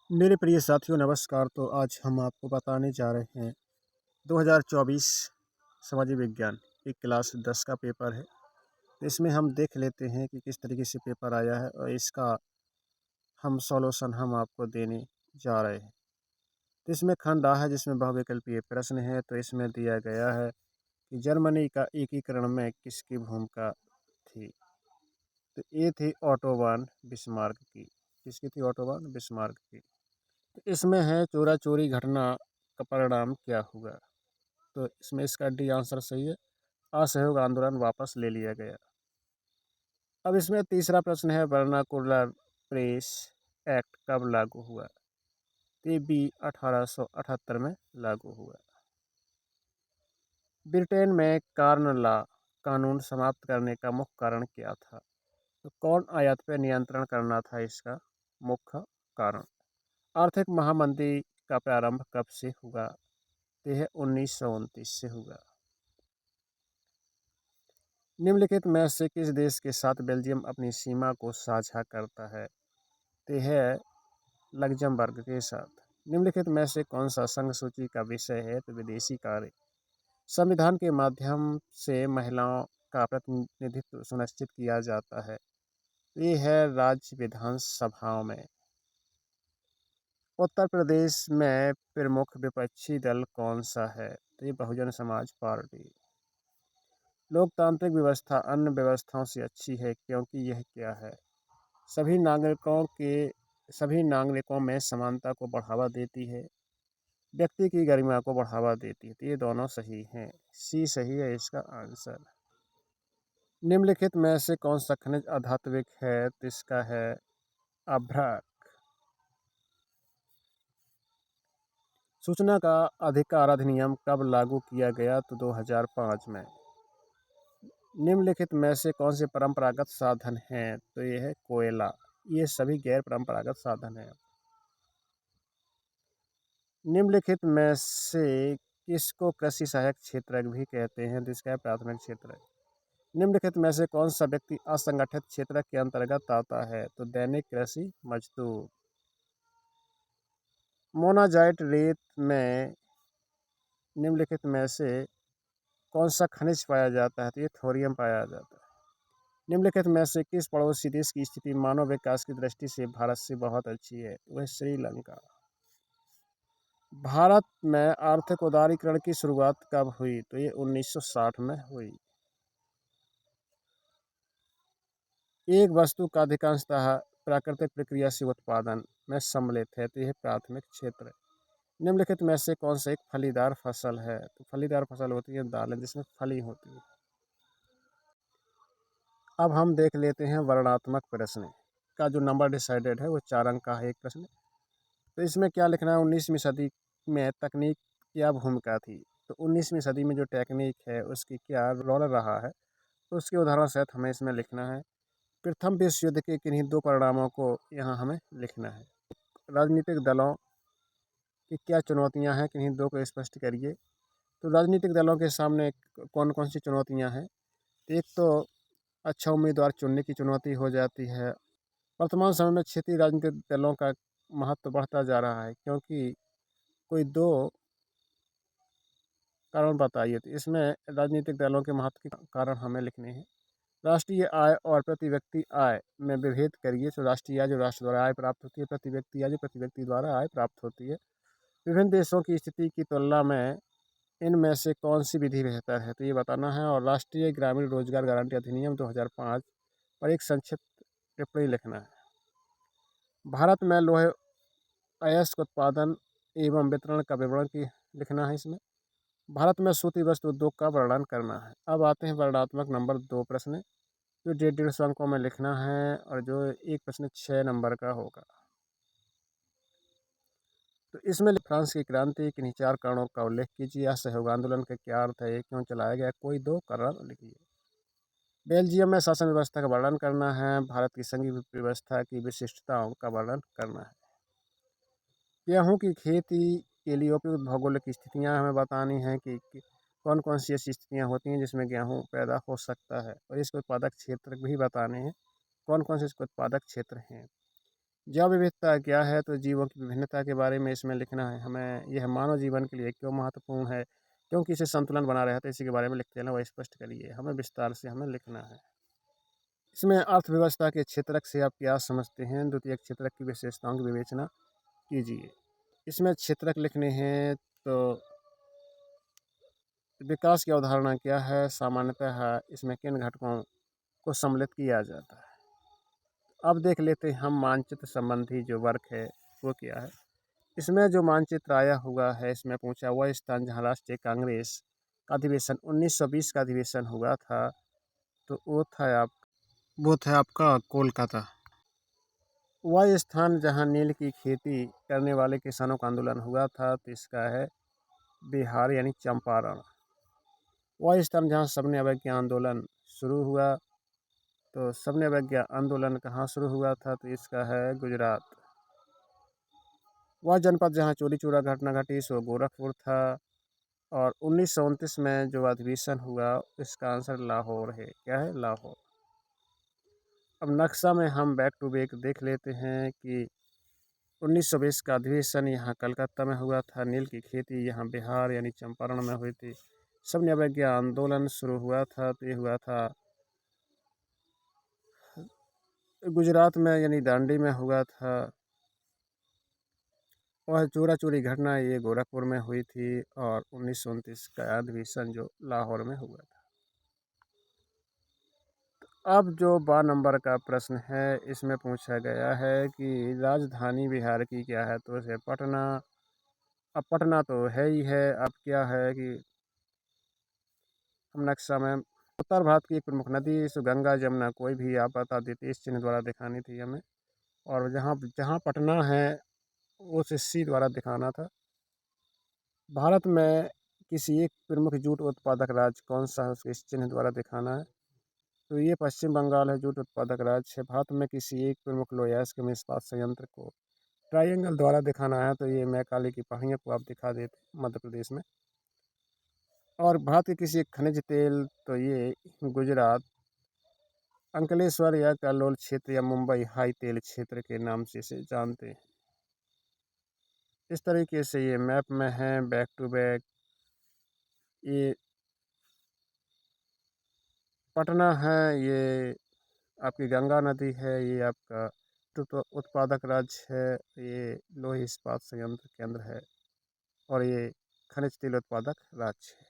मेरे प्रिय साथियों नमस्कार। तो आज हम आपको बताने जा रहे हैं 2024 सामाजिक विज्ञान की क्लास 10 का पेपर है। तो इसमें हम देख लेते हैं कि किस तरीके से पेपर आया है और इसका हम सॉल्यूशन हम आपको देने जा रहे हैं। तो इसमें खंड आ है जिसमें बहुविकल्पीय प्रश्न है। तो इसमें दिया गया है कि जर्मनी का एकीकरण में किसकी भूमिका थी। तो ये थी ऑटो वन बिस्मार्क की। किसकी थी? ऑटो वन बिस्मार्क की। तो इसमें है चोरा चोरी घटना का परिणाम क्या हुआ। तो इसमें इसका डी आंसर सही है। असहयोग आंदोलन वापस ले लिया गया। अब इसमें तीसरा प्रश्न है वर्नाकुलर प्रेस एक्ट कब लागू हुआ। तो बी 1878 में लागू हुआ। ब्रिटेन में कार्न लॉ कानून समाप्त करने का मुख्य कारण क्या था। तो कौन आयात पर नियंत्रण करना था इसका मुख्य कारण। आर्थिक महामंदी का प्रारंभ कब से हुआ। तो यह 1929 से हुआ। निम्नलिखित में से किस देश के साथ बेल्जियम अपनी सीमा को साझा करता है। तो यह लग्जमबर्ग के साथ। निम्नलिखित में से कौन सा संघ सूची का विषय है। तो विदेशी कार्य। संविधान के माध्यम से महिलाओं का प्रतिनिधित्व सुनिश्चित किया जाता है। ये है राज्य विधानसभाओं में। उत्तर प्रदेश में प्रमुख विपक्षी दल कौन सा है। तो ये बहुजन समाज पार्टी। लोकतांत्रिक व्यवस्था अन्य व्यवस्थाओं से अच्छी है क्योंकि यह क्या है। सभी सभी नागरिकों में समानता को बढ़ावा देती है। व्यक्ति की गरिमा को बढ़ावा देती है। तो ये दोनों सही हैं। सी सही है इसका आंसर। निम्नलिखित में से कौन सा खनिज अधात्विक है। तो इसका है अभ्रक। सूचना का अधिकार अधिनियम कब लागू किया गया। तो 2005 में। निम्नलिखित में से कौन से परंपरागत साधन हैं। तो ये है कोयला। ये सभी गैर परंपरागत साधन हैं। निम्नलिखित में से किसको कृषि सहायक क्षेत्र भी कहते हैं। तो इसका है प्राथमिक क्षेत्र। निम्नलिखित में से कौन सा व्यक्ति असंगठित क्षेत्र के अंतर्गत आता है। तो दैनिक कृषि मजदूर। मोनाजाइट रेत में निम्नलिखित में से कौन सा खनिज पाया जाता है। तो ये थोरियम पाया जाता है। निम्नलिखित में से किस पड़ोसी देश की स्थिति मानव विकास की दृष्टि से भारत से बहुत अच्छी है। वह श्रीलंका। भारत में आर्थिक उदारीकरण की शुरुआत कब हुई। तो ये 1960 में हुई। एक वस्तु का अधिकांशतः प्राकृतिक प्रक्रिया से उत्पादन में सम्मिलित है। तो यह प्राथमिक क्षेत्र। निम्नलिखित में से कौन सा एक फलीदार फसल है। तो फलीदार फसल होती है दालें जिसमें फली होती है। अब हम देख लेते हैं वर्णनात्मक प्रश्न का जो नंबर डिसाइडेड है वो 4 अंक का है एक प्रश्न। तो इसमें क्या लिखना है। 19वीं सदी में तकनीक क्या भूमिका थी। तो 19वीं सदी में जो टेक्निक है उसकी क्या रोल रहा है। तो उसके उदाहरण सहित हमें इसमें लिखना है। प्रथम विश्व युद्ध के किन्हीं दो परिणामों को यहाँ हमें लिखना है। राजनीतिक दलों की क्या चुनौतियाँ हैं किन्हीं दो को स्पष्ट करिए। तो राजनीतिक दलों के सामने कौन कौन सी चुनौतियाँ हैं। एक तो अच्छा उम्मीदवार चुनने की चुनौती हो जाती है। वर्तमान समय में क्षेत्रीय राजनीतिक दलों का महत्व बढ़ता जा रहा है क्योंकि कोई दो कारण बताइए। तो इसमें राजनीतिक दलों के महत्व के कारण हमें लिखने हैं। राष्ट्रीय आय और प्रति व्यक्ति आय में विभेद करिए। तो राष्ट्रीय आय जो राष्ट्र द्वारा आय प्राप्त होती है, प्रति व्यक्ति आय जो प्रति व्यक्ति द्वारा आय प्राप्त होती है। विभिन्न देशों की स्थिति की तुलना में इनमें से कौन सी विधि बेहतर है। तो ये बताना है। और राष्ट्रीय ग्रामीण रोजगार गारंटी अधिनियम 2005 पर एक संक्षिप्त टिप्पणी लिखना है। भारत में लोहे अयस्क उत्पादन एवं वितरण का विवरण की लिखना है। इसमें भारत में सूती वस्त्र उद्योग का वर्णन करना है। अब आते हैं वर्णनात्मक नंबर 2 प्रश्न जो 150 अंकों में लिखना है और जो एक प्रश्न 6 नंबर का होगा। तो इसमें फ्रांस की क्रांति किन्हीं 4 कारणों का उल्लेख कीजिए। असहयोग आंदोलन का क्या अर्थ है। ये क्यों चलाया गया। कोई 2 कारण लिखिए। बेल्जियम में शासन व्यवस्था का वर्णन करना है। भारत की संघीय व्यवस्था की विशिष्टताओं का वर्णन करना है। गेहूँ की खेती के लिए उपयुक्त भौगोलिक स्थितियाँ हमें बतानी हैं कि कौन कौन सी ऐसी स्थितियाँ होती हैं जिसमें गेहूँ पैदा हो सकता है। और इसके उत्पादक क्षेत्र भी बताने हैं कौन कौन से इसके उत्पादक क्षेत्र हैं। जैव विविधता क्या है, तो जीवों की विभिन्नता के बारे में इसमें लिखना है हमें। यह मानव जीवन के लिए क्यों महत्वपूर्ण है, क्योंकि इसे संतुलन बना रहता है, इसी के बारे में लिखते हैं ना, वह स्पष्ट करिए। हमें विस्तार से हमें लिखना है। इसमें अर्थव्यवस्था के क्षेत्रक से आप क्या समझते हैं, द्वितीय क्षेत्रक की विशेषताओं की विवेचना कीजिए। इसमें क्षेत्रक लिखने हैं तो विकास की अवधारणा क्या है, सामान्यतः इसमें किन घटकों को सम्मिलित किया जाता है। अब देख लेते हैं हम मानचित्र संबंधी जो वर्क है वो क्या है। इसमें जो मानचित्र आया हुआ है, इसमें पूछा वह स्थान जहाँ राष्ट्रीय कांग्रेस का अधिवेशन 1920 का अधिवेशन हुआ था, तो वो था आपका कोलकाता। वह स्थान जहाँ नील की खेती करने वाले किसानों का आंदोलन हुआ था, तो इसका है बिहार यानी चंपारण। वह स्थान जहाँ सबने अवज्ञा आंदोलन शुरू हुआ, तो सबने अवज्ञा आंदोलन कहाँ शुरू हुआ था, तो इसका है गुजरात। वह जनपद जहाँ चोरी चोरा घटना घटी सो गोरखपुर था। और 1929 में जो अधिवेशन हुआ, इसका आंसर लाहौर है। क्या है? लाहौर। अब नक्शा में हम बैक टू बैक देख लेते हैं कि 1920 का अधिवेशन यहाँ कलकत्ता में हुआ था, नील की खेती यहाँ बिहार यानी चंपारण में हुई थी। सबने अवज्ञा आंदोलन शुरू हुआ था, तो ये हुआ था गुजरात में यानी दांडी में हुआ था। वह चोरा चोरी घटना ये गोरखपुर में हुई थी। और 1929 का अधिवेशन जो लाहौर में हुआ था। अब जो 12 नंबर का प्रश्न है, इसमें पूछा गया है कि राजधानी बिहार की क्या है, तो इसे पटना। अब पटना तो है ही है। अब क्या है कि हम नक्शा में उत्तर भारत की एक प्रमुख नदी सो गंगा जमुना कोई भी आप बता देते, इस चिन्ह द्वारा दिखानी थी हमें। और जहाँ जहाँ पटना है उस सी द्वारा दिखाना था। भारत में किसी एक प्रमुख जूट उत्पादक राज्य कौन सा है, उसके इस चिन्ह द्वारा दिखाना है। तो ये पश्चिम बंगाल है, जूट उत्पादक राज्य है। भारत में किसी एक प्रमुख लोहा के इस्पात संयंत्र को ट्रायंगल द्वारा दिखाना है, तो ये मैकाले की पहाड़ियों को आप दिखा देते मध्य प्रदेश में। और भारत के किसी एक खनिज तेल, तो ये गुजरात अंकलेश्वर या कलोल क्षेत्र या मुंबई हाई तेल क्षेत्र के नाम से इसे जानते हैं। इस तरीके से ये मैप में है बैक टू बैक। ये पटना है, ये आपकी गंगा नदी है, ये आपका उत्पादक राज्य है, ये लोहे इस्पात संयंत्र केंद्र है। और ये खनिज तेल उत्पादक राज्य है।